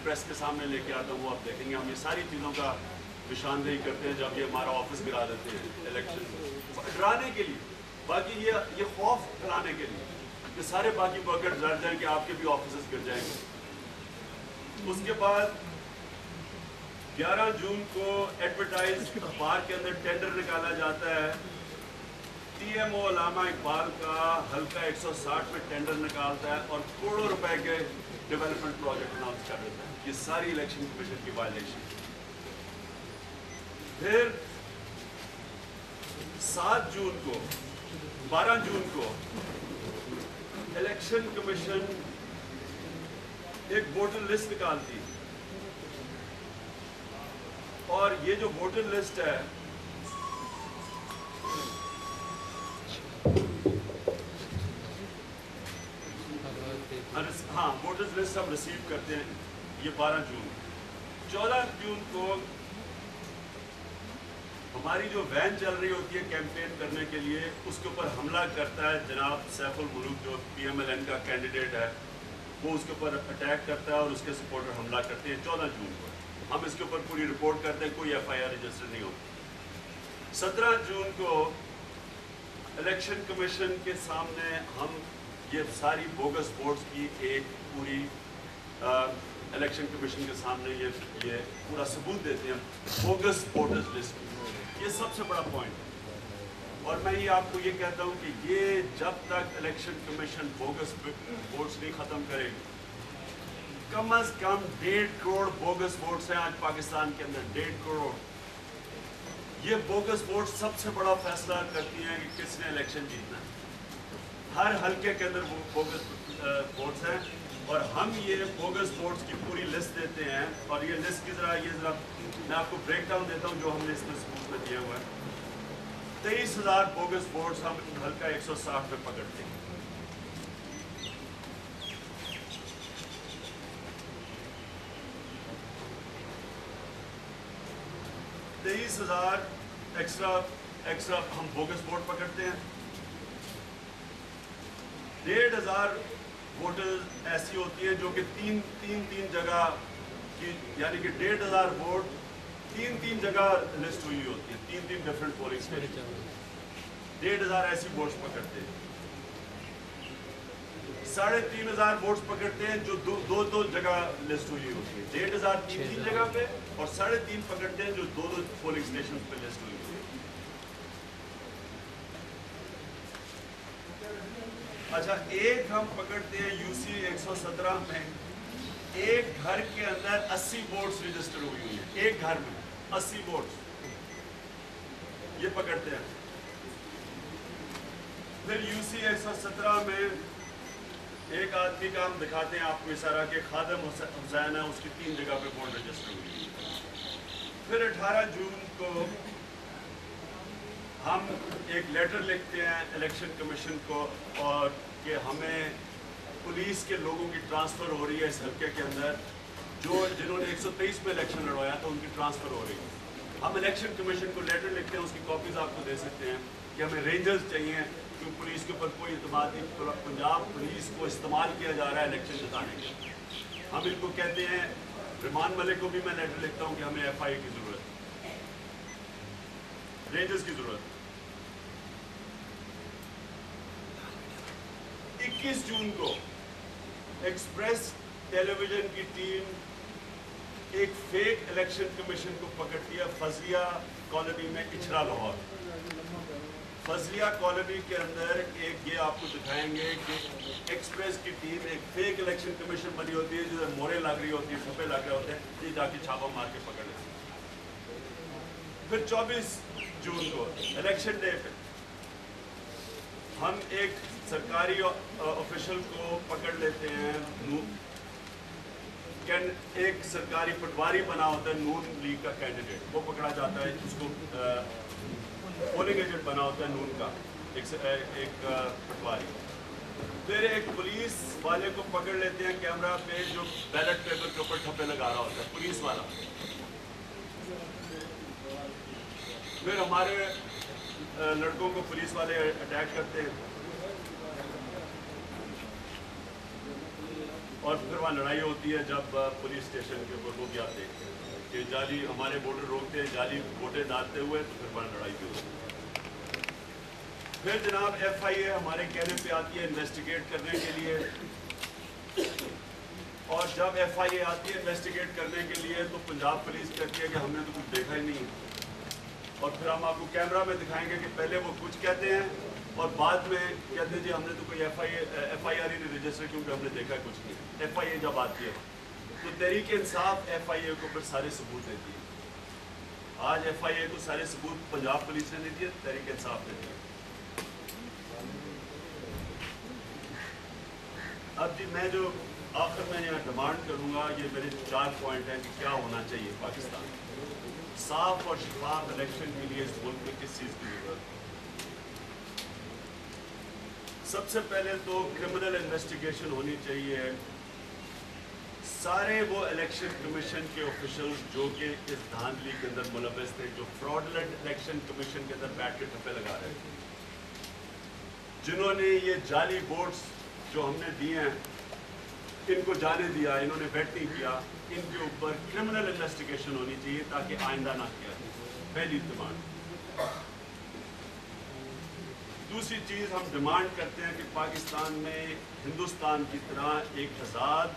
Press के सामने लेके आता हूँ, वो आप देखेंगे। हम ये सारी चीज़ों का निशानदेही करते हैं जब ये हमारा ऑफिस गिरा देते हैं इलेक्शन डराने के लिए, बाकी ये खौफ फैलाने के लिए कि सारे बाकी वर्कर डर जाएं कि आपके भी ऑफिस गिर जाएंगे। उसके बाद 11 जून को एडवर्टाइज अखबार के अंदर टेंडर निकाला जाता है। TMO अल्लामा इकबाल का हल्का 160 में टेंडर निकालता है और करोड़ों रुपए के डेवलपमेंट प्रोजेक्ट अनाउंस कर देता है। ये सारी इलेक्शन कमीशन की वायलेशन। फिर 7 जून को 12 जून को इलेक्शन कमीशन एक वोटर लिस्ट निकालती है और ये जो वोटर लिस्ट है हाँ, वोटर्स लिस्ट हम रिसीव करते हैं, ये 12 जून। 14 जून को हमारी जो वैन चल रही होती है कैंपेन करने के लिए, उसके ऊपर हमला करता है जनाब सैफुल मुल्क जो PMLN का कैंडिडेट है, वो उसके ऊपर अटैक करता है और उसके सपोर्टर हमला करते हैं 14 जून को। हम इसके ऊपर पूरी रिपोर्ट करते हैं, कोई FIR रजिस्टर नहीं होती। 17 जून को इलेक्शन कमीशन के सामने हम ये सारी बोगस वोट्स की एक पूरी इलेक्शन कमीशन के सामने ये पूरा सबूत देते हैं बोगस वोटर्स लिस्ट। ये सबसे बड़ा पॉइंट है और मैं ये आपको ये कहता हूँ कि ये जब तक इलेक्शन कमीशन बोगस वोट्स नहीं ख़त्म करेगी, कम अज़ कम 1.5 करोड़ बोगस वोट्स हैं आज पाकिस्तान के अंदर, 1.5 करोड़। ये बोगस वोट्स सबसे बड़ा फैसला करती हैं कि किसने इलेक्शन जीतना है। हर हल्के के अंदर वो बोगस वोट्स हैं और हम ये बोगस वोट्स की पूरी लिस्ट देते हैं और ये लिस्ट की ज़रा मैं आपको ब्रेक डाउन देता हूँ जो हमने इसमें सबूत में दिया हुआ है। 23,000 बोगस वोट्स हम हल्का 160 में पकड़ते हैं। एक्स्ट्रा हम बोगस वोट पकड़ते हैं। 1,500 वोटर ऐसी होती है जो कि तीन जगह की, यानी कि 1,500 वोट तीन जगह लिस्ट हुई होती है, 3 डिफरेंट पोलिंग स्टेशन। 1,500 ऐसी वोट्स पकड़ते हैं। 3,500 वोट्स पकड़ते हैं जो दो जगह लिस्ट हुई होती है। 1,500 तीन जगह पे और 3.5 पकड़ते हैं जो दो पोलिंग स्टेशन पे लिस्ट हुई होती है। अच्छा, एक हम पकड़ते हैं UC 117 में, एक घर के अंदर 80 वोट्स रजिस्टर हुई हुई है, एक घर में 80 वोट्स, ये पकड़ते हैं। फिर UC 117 में एक आदमी का हम दिखाते हैं आपको इशारा के खादम हुसैन है, उसकी 3 जगह पे वोट रजिस्टर हुई है। फिर 18 जून को हम एक लेटर लिखते हैं इलेक्शन कमीशन को और कि हमें पुलिस के लोगों की ट्रांसफ़र हो रही है इस हल्के के अंदर, जिन्होंने 123 में इलेक्शन लड़वाया था उनकी ट्रांसफ़र हो रही है। हम इलेक्शन कमीशन को लेटर लिखते हैं, उसकी कॉपीज़ आपको दे सकते हैं कि हमें रेंजर्स चाहिए क्योंकि पुलिस के ऊपर कोई इत्मीनान नहीं, पंजाब पुलिस को इस्तेमाल किया जा रहा है इलेक्शन जिताने के लिए। हम इनको कहते हैं, रिमान मलिक को भी मैं लेटर लिखता हूँ कि हमें FIA की ज़रूरत है, रेंजर्स की ज़रूरत है। 21 जून को एक्सप्रेस टेलीविजन की टीम एक फेक इलेक्शन कमीशन को पकड़ती है फजलिया कॉलोनी में, इचरा लाहौर। फजलिया कॉलोनी के अंदर ये आपको दिखाएंगे कि एक्सप्रेस की टीम एक फेक इलेक्शन कमीशन बनी होती है जिधर मोहरें लग रही होती है, ठप्पे लग रहे होते हैं, ये जाके छापा मार के पकड़ लेते हैं। फिर 24 जून को इलेक्शन डे पे हम एक सरकारी ऑफिशियल को पकड़ लेते हैं, एक सरकारी पटवारी बना होता है नून लीग का कैंडिडेट, वो पकड़ा जाता है, उसको पोलिंग एजेंट बना होता है नून का एक पटवारी। फिर एक पुलिस वाले को पकड़ लेते हैं कैमरा पे जो बैलेट पेपर के ऊपर ठप्पे लगा रहा होता है, पुलिस वाला। फिर हमारे लड़कों को पुलिस वाले अटैक करते हैं। और फिर वहाँ लड़ाई होती है जब पुलिस स्टेशन के ऊपर वो भी आप देखते हैं कि जाली हमारे वोटर रोकते हैं, जाली वोटें डालते हुए, तो फिर वहाँ लड़ाई भी होती है। फिर जनाब FIA हमारे कहने पे आती है इन्वेस्टिगेट करने के लिए, और जब FIA आती है इन्वेस्टिगेट करने के लिए तो पंजाब पुलिस कहती है कि हमने तो कुछ देखा ही नहीं, और फिर हम आपको कैमरा में दिखाएंगे कि पहले वो कुछ कहते हैं और बाद में कहते हैं जी हमने तो कोई FIR ही नहीं रजिस्टर क्योंकि हमने देखा कुछ नहीं। FIA जब आती है तो तहरीक इंसाफ FIA को फिर सारे सबूत देती है। आज FIA को सारे सबूत पंजाब पुलिस ने नहीं दिए, तहरीक इंसाफ ने दिए। अब जी मैं जो आखिर में यहाँ डिमांड करूँगा, ये मेरे 4 पॉइंट हैं कि क्या होना चाहिए पाकिस्तान में। साफ और शफाफ इलेक्शन के लिए इस मुल्क में किस चीज़ की जरूरत है? सबसे पहले तो क्रिमिनल इन्वेस्टिगेशन होनी चाहिए। सारे वो इलेक्शन कमीशन के ऑफिशियल जो कि इस धांधली के अंदर मुलव्वस थे, जो फ्रॉडलेंट इलेक्शन कमीशन के अंदर बैठ के ठप्पे लगा रहे थे, जिन्होंने ये जाली वोट्स जो हमने दिए हैं इनको जाने दिया, इन्होंने वेट नहीं किया, इनके ऊपर क्रिमिनल इन्वेस्टिगेशन होनी चाहिए ताकि आइंदा ना किया जाए। पहली डिमांड। दूसरी चीज़ हम डिमांड करते हैं कि पाकिस्तान में हिंदुस्तान की तरह एक आज़ाद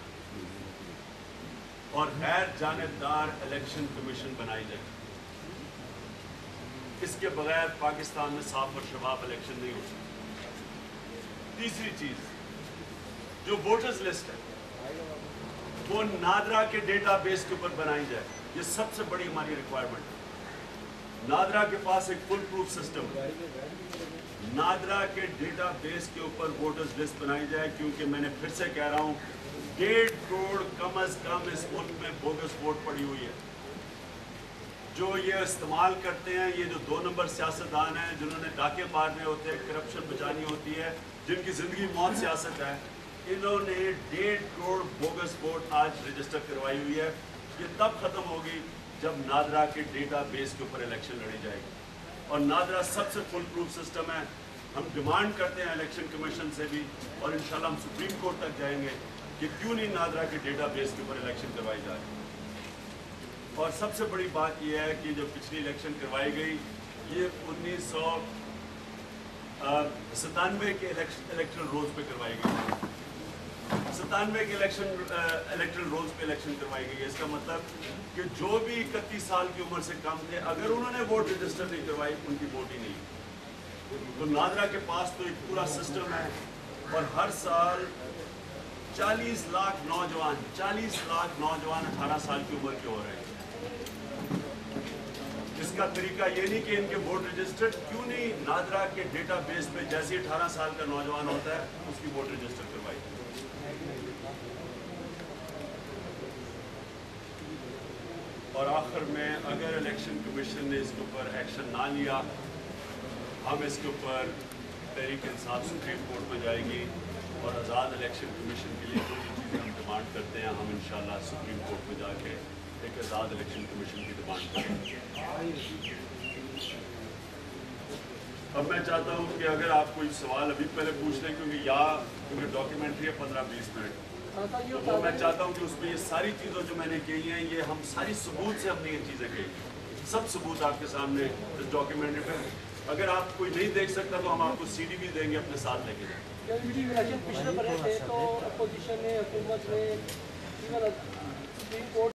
और गैर जानिबदार इलेक्शन कमीशन बनाई जाए। इसके बगैर पाकिस्तान में साफ और शफाफ इलेक्शन नहीं हो सकती। तीसरी चीज़, जो वोटर्स लिस्ट है वो नादरा के डेटाबेस के ऊपर बनाई जाए। ये सबसे बड़ी हमारी रिक्वायरमेंट है। नादरा के पास एक फुल प्रूफ सिस्टम है। नादरा के डेटाबेस के ऊपर वोटर्स लिस्ट बनाई जाए, क्योंकि मैंने फिर से कह रहा हूँ 1.5 करोड़ कम अज कम इस मुल्क में बोगस वोट पड़ी हुई है। जो ये इस्तेमाल करते हैं, ये जो 2 नंबर सियासतदान हैं जिन्होंने डाके मारने होते हैं, करप्शन बचानी होती है, जिनकी ज़िंदगी मौत सियासत है, इन्होंने 1.5 करोड़ बोगस वोट आज रजिस्टर करवाई हुई है। ये तब ख़त्म होगी जब नादरा के डेटाबेस के ऊपर इलेक्शन लड़ी जाएगी, और नादरा सबसे फुल प्रूफ सिस्टम है। हम डिमांड करते हैं इलेक्शन कमीशन से भी, और इंशाल्लाह हम सुप्रीम कोर्ट तक जाएंगे कि क्यों नहीं नादरा के डेटाबेस के ऊपर इलेक्शन करवाई जाए। और सबसे बड़ी बात यह है कि जो पिछली इलेक्शन करवाई गई, ये 1997 के इलेक्ट्रल रोल्स पे करवाई गई। 97 के इलेक्ट्रल रोल्स पे इलेक्शन करवाई गई है। इसका मतलब कि जो भी 31 साल की उम्र से कम थे, अगर उन्होंने वोट रजिस्टर नहीं करवाई, उनकी वोट ही नहीं। तो नादरा के पास तो एक पूरा सिस्टम है, और हर साल 40 लाख नौजवान 18 साल की उम्र के हो रहे हैं। इसका तरीका ये नहीं कि इनके वोट रजिस्टर्ड, क्यों नहीं नादरा के डेटाबेस पे जैसे 18 साल का नौजवान होता है उसकी वोट रजिस्टर करवाई। और आखिर में, अगर इलेक्शन कमीशन ने इसके ऊपर एक्शन ना लिया, हम इसके ऊपर तहरीक इंसाफ सुप्रीम कोर्ट में जाएगी, और आज़ाद इलेक्शन कमीशन के लिए जो भी चीज़ें हम डिमांड करते हैं, हम इंशाल्लाह सुप्रीम कोर्ट में जाके एक आज़ाद इलेक्शन कमीशन की डिमांड करेंगे। अब मैं चाहता हूँ कि अगर आप कोई सवाल अभी पहले पूछ लें, क्योंकि डॉक्यूमेंट्री है 15-20 मिनट, तो वो मैं चाहता हूँ कि उसमें ये सारी चीज़ें जो मैंने कही हैं, ये हम सारी सबूत से हमने ये चीज़ें कही, सब सबूत आपके सामने इस डॉक्यूमेंट्री पे। अगर आप कोई नहीं देख सकता तो हम आपको CD भी देंगे, अपने साथ लेके जाएंगे। पिछले बड़े थे तो अपोजिशन ने, हुकूमत ने